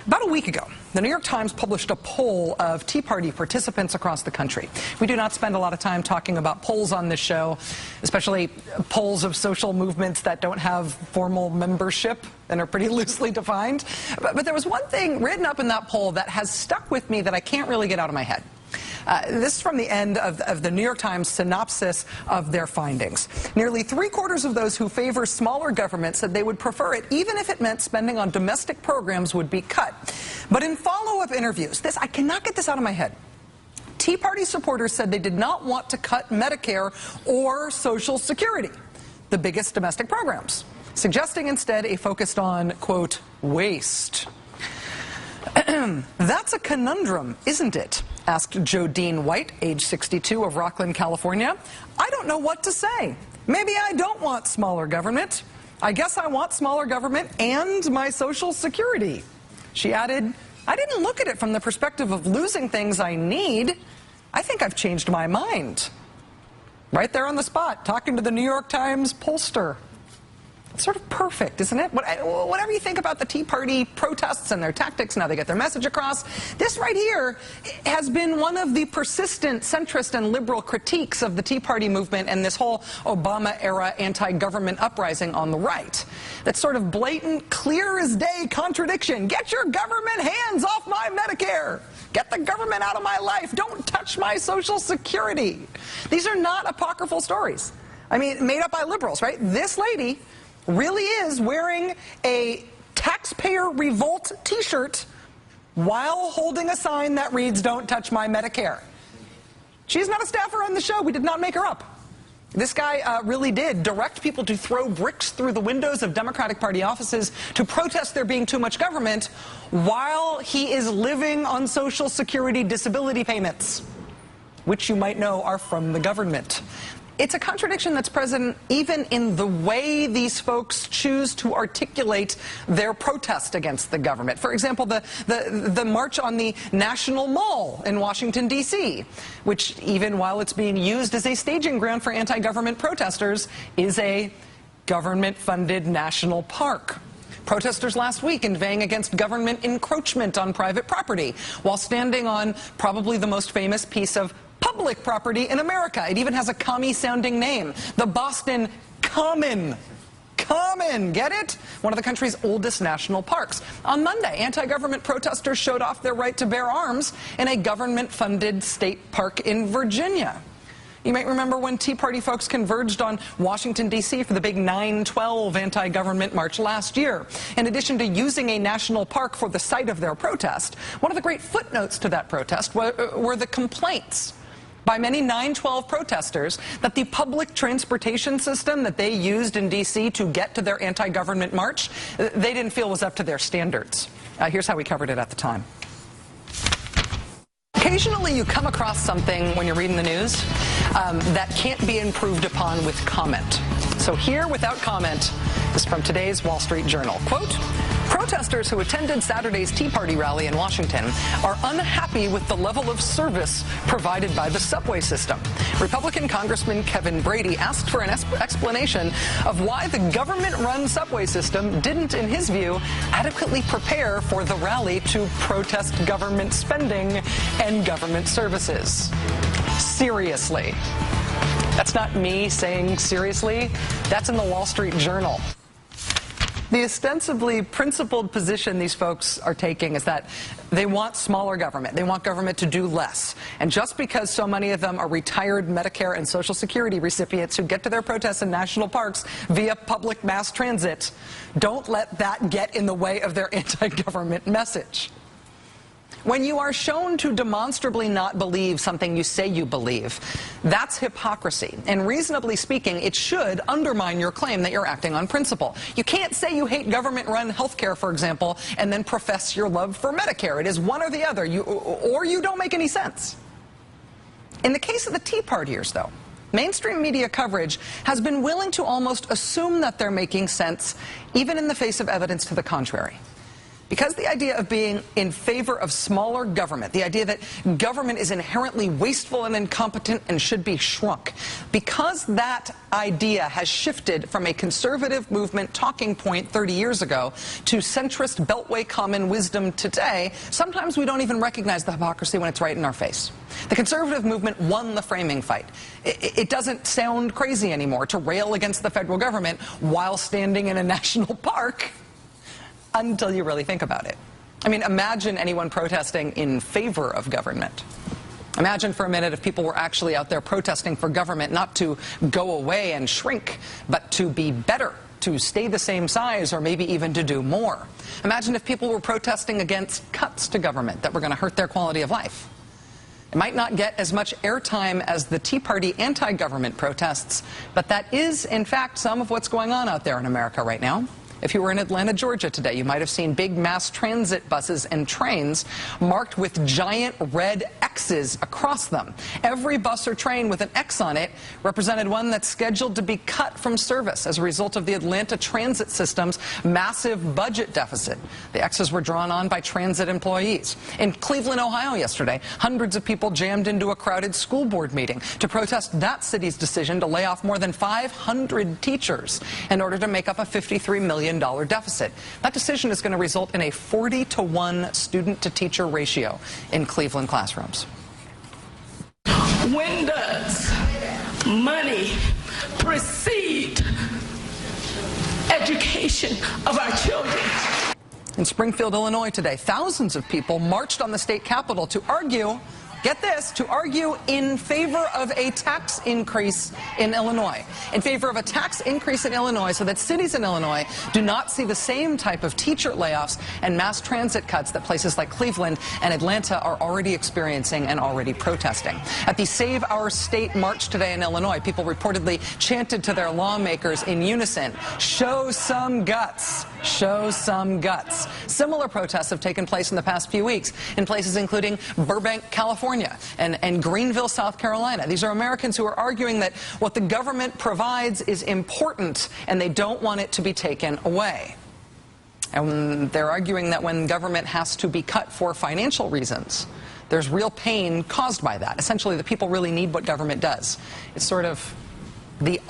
About a week ago, the New York Times published a poll of Tea Party participants across the country. We do not spend a lot of time talking about polls on this show, especially polls of social movements that don't have formal membership and are pretty loosely defined. But there was one thing written up in that poll that has stuck with me that I can't really get out of my head. This is from the end of the New York Times synopsis of their findings. Nearly 3/4 of those who favor smaller government said they would prefer it even if it meant spending on domestic programs would be cut. But in follow-up interviews, I cannot get this out of my head. Tea Party supporters said they did not want to cut Medicare or Social Security, the biggest domestic programs, suggesting instead a focus on, quote, waste. That's a conundrum, isn't it? Asked Jodine White, age 62, of Rockland, California. I don't know what to say. Maybe I don't want smaller government. I guess I want smaller government and my Social Security. She added, I didn't look at it from the perspective of losing things I need. I think I've changed my mind. Right there on the spot, talking to the New York Times pollster. It's sort of perfect, isn't it? Whatever you think about the Tea Party protests and their tactics and how they get their message across, this right here has been one of the persistent centrist and liberal critiques of the Tea Party movement and this whole Obama-era anti-government uprising on the right. That sort of blatant, clear-as-day contradiction. Get your government hands off my Medicare. Get the government out of my life. Don't touch my Social Security. These are not apocryphal stories. I mean, made up by liberals, right? This lady really is wearing a taxpayer revolt t-shirt while holding a sign that reads, don't touch my Medicare. She's not a staffer on the show. We did not make her up. This guy really did direct people to throw bricks through the windows of Democratic Party offices to protest there being too much government while he is living on Social Security disability payments, which you might know are from the government. It's a contradiction that's present even in the way these folks choose to articulate their protest against the government. For example, the march on the National Mall in Washington, D.C., which even while it's being used as a staging ground for anti-government protesters, is a government-funded national park. Protesters last week inveighing against government encroachment on private property while standing on probably the most famous piece of public property in America. It even has a commie-sounding name, the Boston Common. Common, get it? One of the country's oldest national parks. On Monday, anti-government protesters showed off their right to bear arms in a government-funded state park in Virginia. You might remember when Tea Party folks converged on Washington, D.C. for the big 9/12 anti-government march last year. In addition to using a national park for the site of their protest, one of the great footnotes to that protest were the complaints by many 9/12 protesters that the public transportation system that they used in D.C. to get to their anti-government march, they didn't feel was up to their standards. Here's how we covered it at the time. Occasionally you come across something when you're reading the news that can't be improved upon with comment. So here, without comment, is from today's Wall Street Journal. Quote, protesters who attended Saturday's Tea Party rally in Washington are unhappy with the level of service provided by the subway system. Republican Congressman Kevin Brady asked for an explanation of why the government-run subway system didn't, in his view, adequately prepare for the rally to protest government spending and government services. Seriously. That's not me saying seriously. That's in the Wall Street Journal. The ostensibly principled position these folks are taking is that they want smaller government. They want government to do less. And just because so many of them are retired Medicare and Social Security recipients who get to their protests in national parks via public mass transit, don't let that get in the way of their anti-government message. When you are shown to demonstrably not believe something you say you believe, that's hypocrisy. And reasonably speaking, it should undermine your claim that you're acting on principle. You can't say you hate government-run health care, for example, and then profess your love for Medicare. It is one or the other, or you don't make any sense. In the case of the Tea Partiers, though, mainstream media coverage has been willing to almost assume that they're making sense, even in the face of evidence to the contrary. Because the idea of being in favor of smaller government, the idea that government is inherently wasteful and incompetent and should be shrunk, because that idea has shifted from a conservative movement talking point 30 years ago to centrist beltway common wisdom today, sometimes we don't even recognize the hypocrisy when it's right in our face. The conservative movement won the framing fight. It doesn't sound crazy anymore to rail against the federal government while standing in a national park, until you really think about it. I mean, imagine anyone protesting in favor of government. Imagine for a minute if people were actually out there protesting for government not to go away and shrink, but to be better, to stay the same size, or maybe even to do more. Imagine if people were protesting against cuts to government that were going to hurt their quality of life. It might not get as much airtime as the Tea Party anti-government protests, but that is, in fact, some of what's going on out there in America right now. If you were in Atlanta, Georgia today, you might have seen big mass transit buses and trains marked with giant red X's across them. Every bus or train with an X on it represented one that's scheduled to be cut from service as a result of the Atlanta transit system's massive budget deficit. The X's were drawn on by transit employees. In Cleveland, Ohio yesterday, hundreds of people jammed into a crowded school board meeting to protest that city's decision to lay off more than 500 teachers in order to make up a $53 million deficit. That decision is going to result in a 40-to-1 student-to-teacher ratio in Cleveland classrooms. When does money precede education of our children? In Springfield, Illinois today, thousands of people marched on the state capitol to argue, get this, to argue in favor of a tax increase in Illinois. In favor of a tax increase in Illinois so that cities in Illinois do not see the same type of teacher layoffs and mass transit cuts that places like Cleveland and Atlanta are already experiencing and already protesting. At the Save Our State march today in Illinois, people reportedly chanted to their lawmakers in unison, "Show some guts. Show some guts." Similar protests have taken place in the past few weeks in places including Burbank, California, and Greenville, South Carolina. These are Americans who are arguing that what the government provides is important and they don't want it to be taken away. And they're arguing that when government has to be cut for financial reasons, there's real pain caused by that. Essentially, the people really need what government does. It's sort of the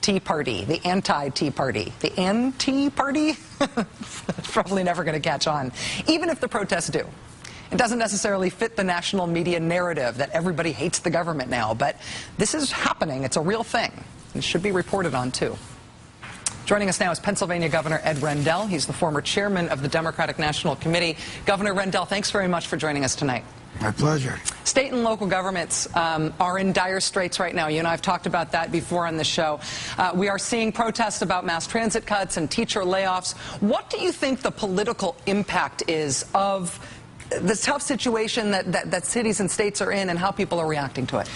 Tea Party, the anti-Tea Party. The anti Party? It's probably never going to catch on, even if the protests do. It doesn't necessarily fit the national media narrative that everybody hates the government now, but this is happening. It's a real thing. It should be reported on, too. Joining us now is Pennsylvania Governor Ed Rendell. He's the former chairman of the Democratic National Committee. Governor Rendell, thanks very much for joining us tonight. My pleasure. State and local governments are in dire straits right now. You and I have talked about that before on the show. We are seeing protests about mass transit cuts and teacher layoffs. What do you think the political impact is of the tough situation that cities and states are in and how people are reacting to it?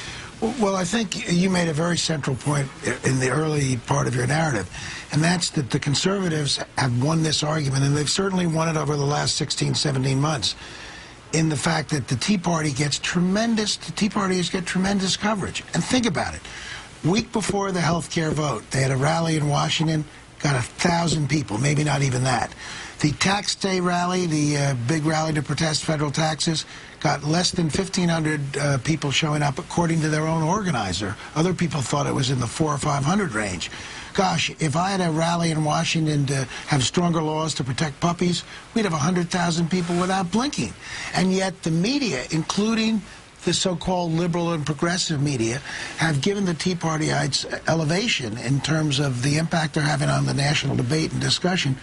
Well, I think you made a very central point in the early part of your narrative, and that's that the conservatives have won this argument, and they've certainly won it over the last 16, 17 months, in the fact that the Tea Party gets tremendous, the Tea Partiers get tremendous coverage. And think about it. Week before the health care vote, they had a rally in Washington, got 1,000 people, maybe not even that. The Tax Day rally, the big rally to protest federal taxes, got less than 1,500 people showing up, according to their own organizer. Other people thought it was in the 400 or 500 range. Gosh, if I had a rally in Washington to have stronger laws to protect puppies, we'd have 100,000 people without blinking. And yet the media, including the so-called liberal and progressive media, have given the Tea Partyites elevation in terms of the impact they're having on the national debate and discussion,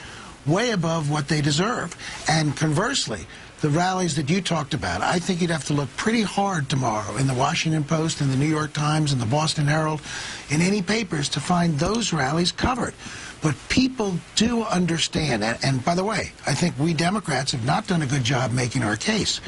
way above what they deserve. And conversely, the rallies that you talked about, I think you'd have to look pretty hard tomorrow in the Washington Post and the New York Times and the Boston Herald, in any papers, to find those rallies covered. But people do understand, and by the way, I think we Democrats have not done a good job making our case.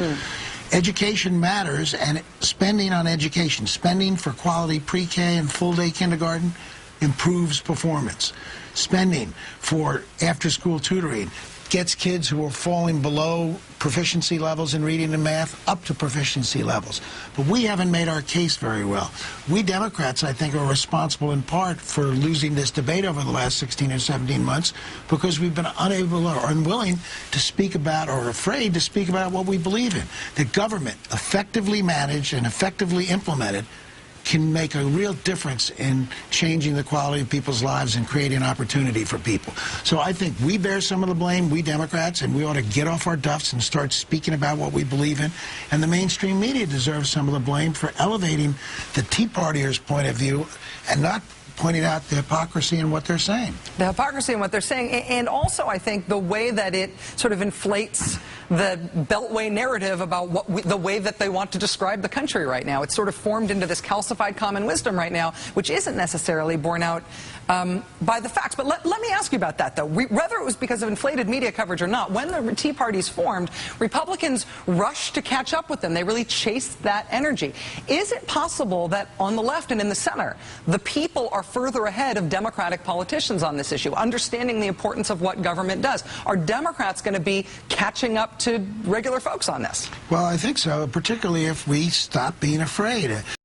Education matters, and spending on education, spending for quality pre-K and full-day kindergarten, improves performance. Spending for after-school tutoring gets kids who are falling below proficiency levels in reading and math up to proficiency levels. But we haven't made our case very well. We Democrats, I think, are responsible in part for losing this debate over the last 16 or 17 months because we've been unable or unwilling to speak about or afraid to speak about what we believe in. That government, effectively managed and effectively implemented, can make a real difference in changing the quality of people's lives and creating opportunity for people. So I think we bear some of the blame, we Democrats, and we ought to get off our duffs and start speaking about what we believe in. And the mainstream media deserves some of the blame for elevating the Tea Partiers' point of view and not pointing out the hypocrisy in what they're saying. The hypocrisy in what they're saying, and also I think the way that it sort of inflates the Beltway narrative about the way that they want to describe the country right now. It's sort of formed into this calcified common wisdom right now, which isn't necessarily borne out by the facts. But let me ask you about that, though. Whether it was because of inflated media coverage or not, when the Tea Parties formed, Republicans rushed to catch up with them. They really chased that energy. Is it possible that on the left and in the center, the people are further ahead of Democratic politicians on this issue, understanding the importance of what government does? Are Democrats going to be catching up to regular folks on this? Well, I think so, particularly if we stop being afraid.